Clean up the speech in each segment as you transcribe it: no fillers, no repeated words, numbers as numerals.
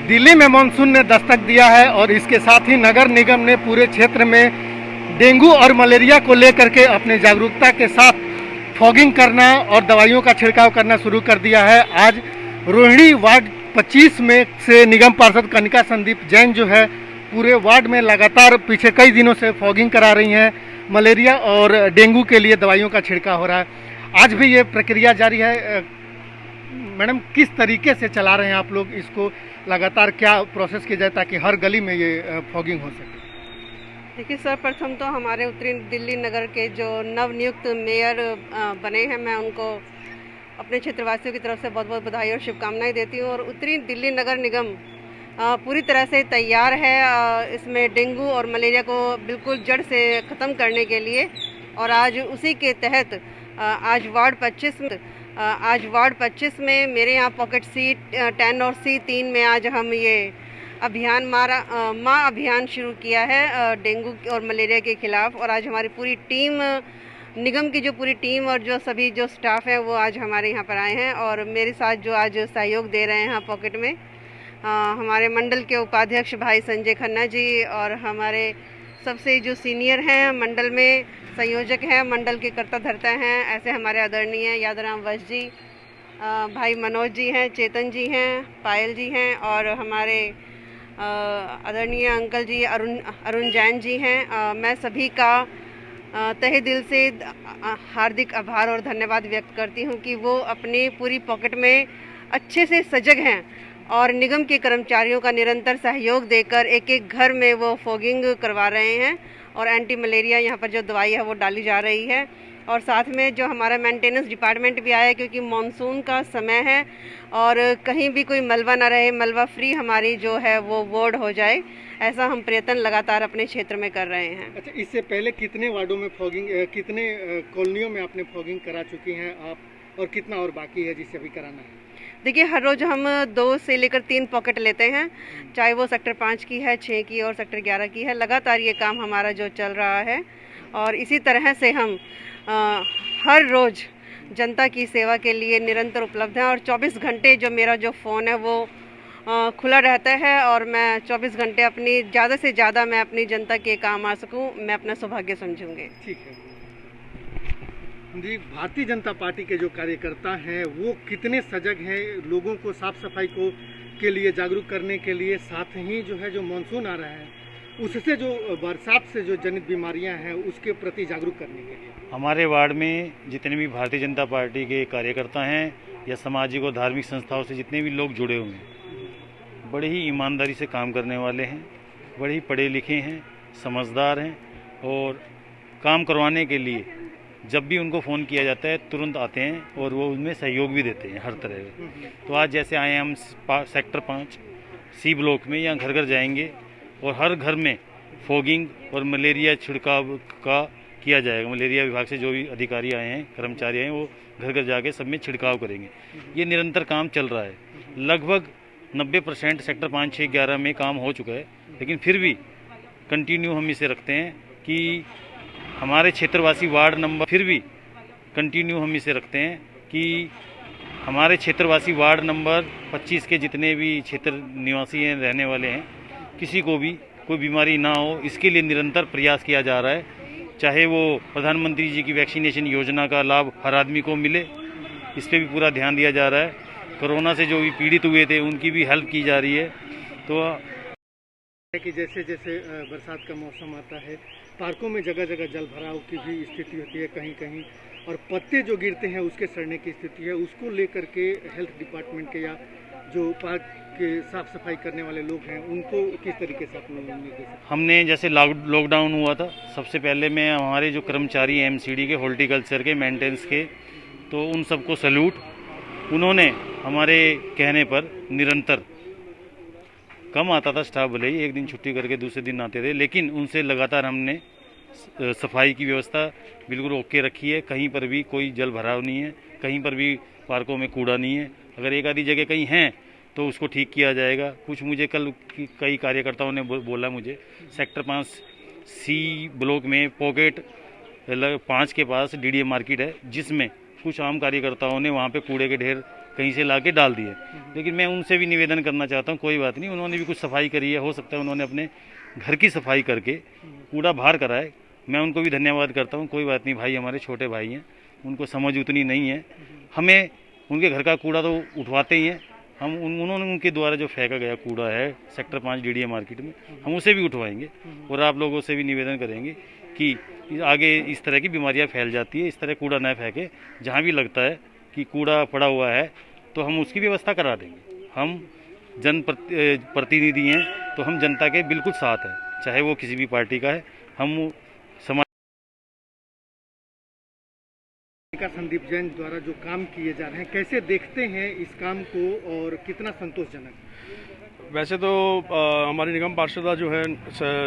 दिल्ली में मानसून ने दस्तक दिया है और इसके साथ ही नगर निगम ने पूरे क्षेत्र में डेंगू और मलेरिया को लेकर के अपने जागरूकता के साथ फॉगिंग करना और दवाइयों का छिड़काव करना शुरू कर दिया है। आज रोहिणी वार्ड 25 में से निगम पार्षद कनिका संदीप जैन जो है पूरे वार्ड में लगातार पिछले कई दिनों से फॉगिंग करा रही हैं। मलेरिया और डेंगू के लिए दवाइयों का छिड़काव हो रहा है। आज भी ये प्रक्रिया जारी है। मैडम, किस तरीके से चला रहे हैं आप लोग इसको? लगातार क्या प्रोसेस किया जाए ताकि हर गली में ये फॉगिंग हो सके? देखिए सर, प्रथम तो हमारे उत्तरी दिल्ली नगर के जो नवनियुक्त मेयर बने हैं, मैं उनको अपने क्षेत्रवासियों की तरफ से बहुत बहुत बधाई और शुभकामनाएं देती हूँ। और उत्तरी दिल्ली नगर निगम पूरी तरह से तैयार है इसमें डेंगू और मलेरिया को बिल्कुल जड़ से ख़त्म करने के लिए। और आज उसी के तहत आज वार्ड 25 में मेरे यहाँ पॉकेट C10 और C3 में आज हम ये अभियान माँ अभियान शुरू किया है डेंगू और मलेरिया के खिलाफ। और आज हमारी पूरी टीम, निगम की जो पूरी टीम और जो सभी जो स्टाफ है वो आज हमारे यहाँ पर आए हैं और मेरे साथ जो आज सहयोग दे रहे हैं यहाँ पॉकेट में हमारे मंडल के उपाध्यक्ष भाई संजय खन्ना जी और हमारे सबसे जो सीनियर हैं मंडल में संयोजक हैं, मंडल के कर्ता धर्ता हैं, ऐसे हमारे आदरणीय यादराम वश जी, भाई मनोज जी हैं, चेतन जी हैं, पायल जी हैं और हमारे आदरणीय अंकल जी अरुण जैन जी हैं। मैं सभी का तहे दिल से हार्दिक आभार और धन्यवाद व्यक्त करती हूं कि वो अपनी पूरी पॉकेट में अच्छे से सजग हैं और निगम के कर्मचारियों का निरंतर सहयोग देकर एक एक घर में वो फॉगिंग करवा रहे हैं और एंटी मलेरिया यहाँ पर जो दवाई है वो डाली जा रही है। और साथ में जो हमारा मेंटेनेंस डिपार्टमेंट भी आया है क्योंकि मॉनसून का समय है और कहीं भी कोई मलबा ना रहे, मलबा फ्री हमारी जो है वो वार्ड हो जाए, ऐसा हम प्रयत्न लगातार अपने क्षेत्र में कर रहे हैं। अच्छा, इससे पहले कितने वार्डों में फॉगिंग, कितने कॉलोनियों में आपने फॉगिंग करा चुकी हैं आप और कितना और बाकी है जिसे अभी कराना है? देखिए, हर रोज़ हम 2 से लेकर 3 पॉकेट लेते हैं, चाहे वो सेक्टर 5 की है, 6 की और सेक्टर 11 की है। लगातार ये काम हमारा जो चल रहा है और इसी तरह से हम हर रोज़ जनता की सेवा के लिए निरंतर उपलब्ध हैं और 24 घंटे जो मेरा जो फ़ोन है वो खुला रहता है और मैं 24 घंटे अपनी ज़्यादा से ज़्यादा मैं अपनी जनता के काम आ सकूं, मैं अपना सौभाग्य समझूंगी। ठीक है जी। भारतीय जनता पार्टी के जो कार्यकर्ता हैं वो कितने सजग हैं लोगों को साफ सफाई को के लिए जागरूक करने के लिए, साथ ही जो है जो मानसून आ रहा है उससे जो बरसात से जो जनित बीमारियां हैं उसके प्रति जागरूक करने के लिए? हमारे वार्ड में जितने भी भारतीय जनता पार्टी के कार्यकर्ता हैं या सामाजिक और धार्मिक संस्थाओं से जितने भी लोग जुड़े हुए हैं, बड़े ही ईमानदारी से काम करने वाले हैं, बड़े ही पढ़े लिखे हैं, समझदार हैं और काम करवाने के लिए जब भी उनको फ़ोन किया जाता है तुरंत आते हैं और वो उनमें सहयोग भी देते हैं हर तरह। तो आज जैसे आए हम सेक्टर 5 C ब्लॉक में, यहाँ घर घर जाएंगे और हर घर में फॉगिंग और मलेरिया छिड़काव का किया जाएगा। मलेरिया विभाग से जो भी अधिकारी आए हैं, कर्मचारी आए हैं, वो घर घर जाके सब में छिड़काव करेंगे। ये निरंतर काम चल रहा है। लगभग 90% सेक्टर 5, 6, 11 में काम हो चुका है, लेकिन फिर भी कंटिन्यू हम इसे रखते हैं कि हमारे क्षेत्रवासी वार्ड नंबर 25 के जितने भी क्षेत्र निवासी हैं, रहने वाले हैं, किसी को भी कोई बीमारी ना हो, इसके लिए निरंतर प्रयास किया जा रहा है। चाहे वो प्रधानमंत्री जी की वैक्सीनेशन योजना का लाभ हर आदमी को मिले, इस पर भी पूरा ध्यान दिया जा रहा है। कोरोना से जो भी पीड़ित हुए थे उनकी भी हेल्प की जा रही है। तो कि जैसे जैसे बरसात का मौसम आता है, पार्कों में जगह जगह जल भराव की भी स्थिति होती है कहीं कहीं, और पत्ते जो गिरते हैं उसके सड़ने की स्थिति है। उसको लेकर के हेल्थ डिपार्टमेंट के या जो पार्क के साफ सफाई करने वाले लोग हैं उनको किस तरीके से अपने निर्देश? हमने जैसे लॉकडाउन हुआ था, सबसे पहले मैं हमारे जो कर्मचारी MCD के, हॉर्टिकल्चर के, मेंटेनेंस के, तो उन सबको सैल्यूट। उन्होंने हमारे कहने पर निरंतर, कम आता था स्टाफ, भले ही एक दिन छुट्टी करके दूसरे दिन आते थे, लेकिन उनसे लगातार हमने सफाई की व्यवस्था बिल्कुल ओके रखी है। कहीं पर भी कोई जल भराव नहीं है, कहीं पर भी पार्कों में कूड़ा नहीं है। अगर एक आधी जगह कहीं हैं तो उसको ठीक किया जाएगा। कुछ मुझे कल कई कार्यकर्ताओं ने बोला, मुझे सेक्टर 5 C ब्लॉक में पॉकेट 5 के पास DDA मार्केट है, जिसमें कुछ आम कार्यकर्ताओं ने वहाँ पे कूड़े के ढेर कहीं से ला के डाल दिए। लेकिन मैं उनसे भी निवेदन करना चाहता हूँ, कोई बात नहीं, उन्होंने भी कुछ सफाई करी है, हो सकता है उन्होंने अपने घर की सफाई करके कूड़ा बाहर करा है, मैं उनको भी धन्यवाद करता हूँ। कोई बात नहीं, भाई हमारे छोटे भाई हैं, उनको समझ उतनी नहीं है। हमें उनके घर का कूड़ा तो उठवाते ही हैं, हम उन्होंने उनके द्वारा जो फेंका गया कूड़ा है सेक्टर 5 DDA मार्केट में, हम उसे भी उठवाएंगे। और आप लोगों से भी निवेदन करेंगे कि आगे इस तरह की बीमारियां फैल जाती है, इस तरह कूड़ा न फेंके। जहां भी लगता है कि कूड़ा पड़ा हुआ है तो हम उसकी व्यवस्था करा देंगे। हम प्रतिनिधि हैं तो हम जनता के बिल्कुल साथ हैं, चाहे वो किसी भी पार्टी का है। हम समाज का संदीप जैन द्वारा जो काम किए जा रहे हैं, कैसे देखते हैं इस काम को और कितना संतोषजनक? वैसे तो हमारी निगम पार्षदा जो है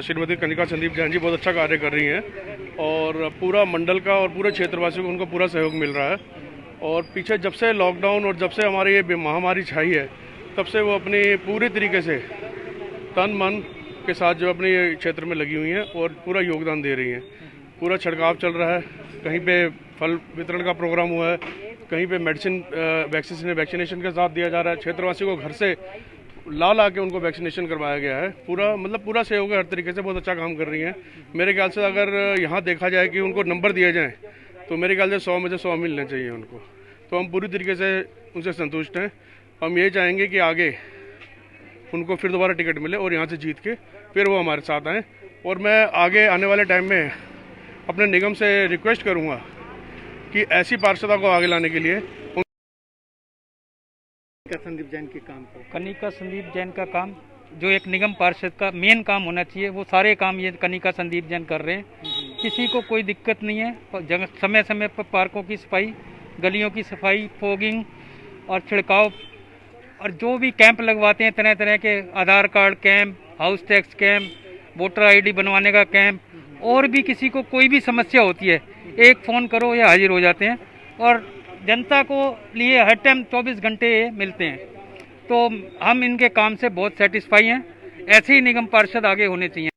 श्रीमती कनिका संदीप जैन जी बहुत अच्छा कार्य कर रही हैं और पूरा मंडल का और पूरे क्षेत्रवासियों को उनको पूरा सहयोग मिल रहा है। और पीछे जब से लॉकडाउन और जब से हमारी ये महामारी छाई है, तब से वो अपनी पूरी तरीके से तन मन के साथ जो अपने क्षेत्र में लगी हुई हैं और पूरा योगदान दे रही हैं। पूरा छिड़काव चल रहा है, कहीं पे फल वितरण का प्रोग्राम हुआ है, कहीं पे वैक्सीनेशन के साथ दिया जा रहा है। क्षेत्रवासियों को घर से ला के उनको वैक्सीनेशन करवाया गया है। पूरा सहयोग है, हर तरीके से बहुत अच्छा काम कर रही हैं। मेरे ख्याल से अगर यहाँ देखा जाए कि उनको नंबर दिए जाएँ तो मेरे ख्याल से 100 में से 100 मिलने चाहिए उनको। तो हम पूरी तरीके से उनसे संतुष्ट हैं। हम ये चाहेंगे कि आगे उनको फिर दोबारा टिकट मिले और यहाँ से जीत के फिर वो हमारे साथ आएँ। और मैं आगे आने वाले टाइम में अपने निगम से रिक्वेस्ट करूँगा कि ऐसी पार्षदा को आगे लाने के लिए संदीप जैन के काम को, कनिका संदीप जैन का काम जो एक निगम पार्षद का मेन काम होना चाहिए, वो सारे काम ये कनिका संदीप जैन कर रहे हैं। किसी को कोई दिक्कत नहीं है। समय समय पर पार्कों की सफाई, गलियों की सफाई, फॉगिंग और छिड़काव, और जो भी कैंप लगवाते हैं तरह तरह के, Aadhaar card camp, house tax camp, voter ID बनवाने का कैंप, और भी किसी को कोई भी समस्या होती है, एक फ़ोन करो या हाजिर हो जाते हैं। और जनता को लिए हर टाइम 24 घंटे मिलते हैं। तो हम इनके काम से बहुत सेटिस्फाई हैं। ऐसे ही निगम पार्षद आगे होने चाहिए।